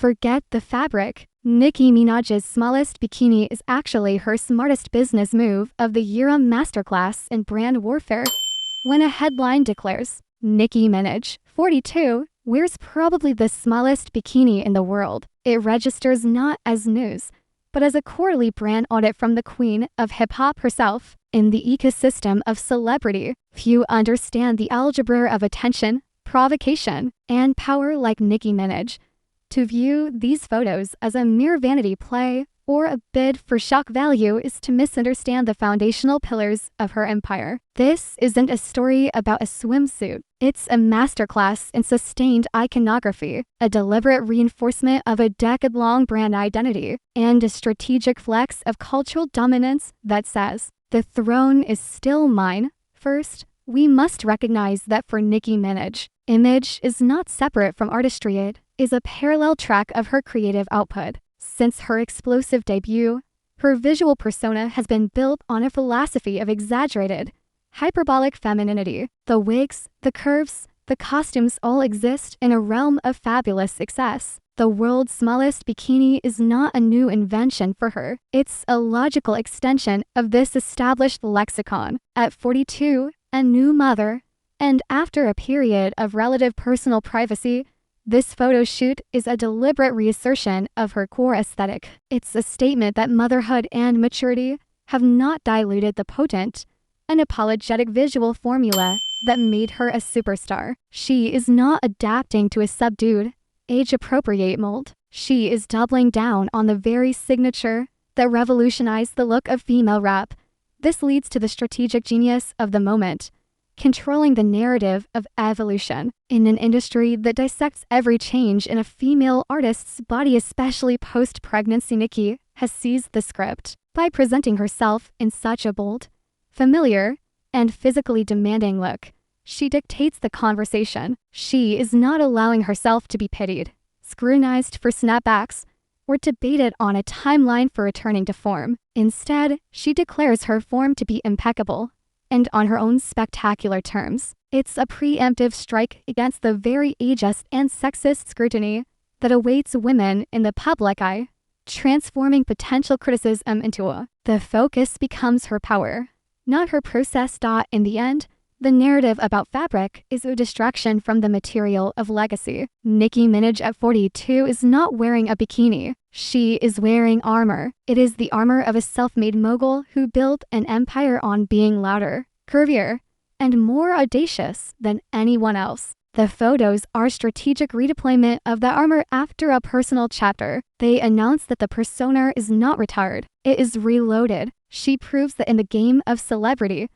Forget the fabric. Nicki Minaj's smallest bikini is actually her smartest business move of the year, a masterclass in brand warfare. When a headline declares, Nicki Minaj, 42, wears probably the smallest bikini in the world, it registers not as news, but as a quarterly brand audit from the queen of hip-hop herself. In the ecosystem of celebrity, few understand the algebra of attention, provocation, and power like Nicki Minaj. To view these photos as a mere vanity play or a bid for shock value is to misunderstand the foundational pillars of her empire. This isn't a story about a swimsuit. It's a masterclass in sustained iconography, a deliberate reinforcement of a decade-long brand identity, and a strategic flex of cultural dominance that says, "The throne is still mine." First, we must recognize that for Nicki Minaj, image is not separate from artistry. It is a parallel track of her creative output. Since her explosive debut, her visual persona has been built on a philosophy of exaggerated, hyperbolic femininity. The wigs, the curves, the costumes all exist in a realm of fabulous success. The world's smallest bikini is not a new invention for her. It's a logical extension of this established lexicon. At 42, a new mother, and after a period of relative personal privacy, this photo shoot is a deliberate reassertion of her core aesthetic. It's a statement that motherhood and maturity have not diluted the potent, unapologetic visual formula that made her a superstar. She is not adapting to a subdued, age-appropriate mold. She is doubling down on the very signature that revolutionized the look of female rap. This leads to the strategic genius of the moment, controlling the narrative of evolution. In an industry that dissects every change in a female artist's body, especially post-pregnancy, Nicki has seized the script. By presenting herself in such a bold, familiar, and physically demanding look, she dictates the conversation. She is not allowing herself to be pitied, scrutinized for snapbacks, or debated on a timeline for returning to form. Instead, she declares her form to be impeccable, and on her own spectacular terms. It's a preemptive strike against the very ageist and sexist scrutiny that awaits women in the public eye, transforming potential criticism into the focus becomes her power, not her process. In the end, the narrative about fabric is a distraction from the material of legacy. Nicki Minaj at 42 is not wearing a bikini. She is wearing armor. It is the armor of a self-made mogul who built an empire on being louder, curvier, and more audacious than anyone else. The photos are strategic redeployment of the armor after a personal chapter. They announce that the persona is not retired. It is reloaded. She proves that in the game of celebrity,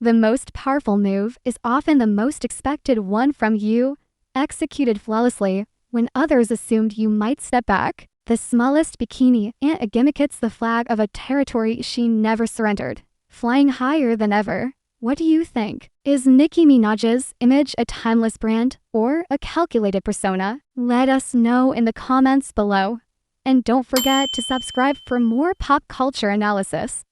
the most powerful move is often the most expected one from you, executed flawlessly when others assumed you might step back. The smallest bikini and a gimmick, it's the flag of a territory she never surrendered, flying higher than ever. What do you think? Is Nicki Minaj's image a timeless brand or a calculated persona? Let us know in the comments below. And don't forget to subscribe for more pop culture analysis.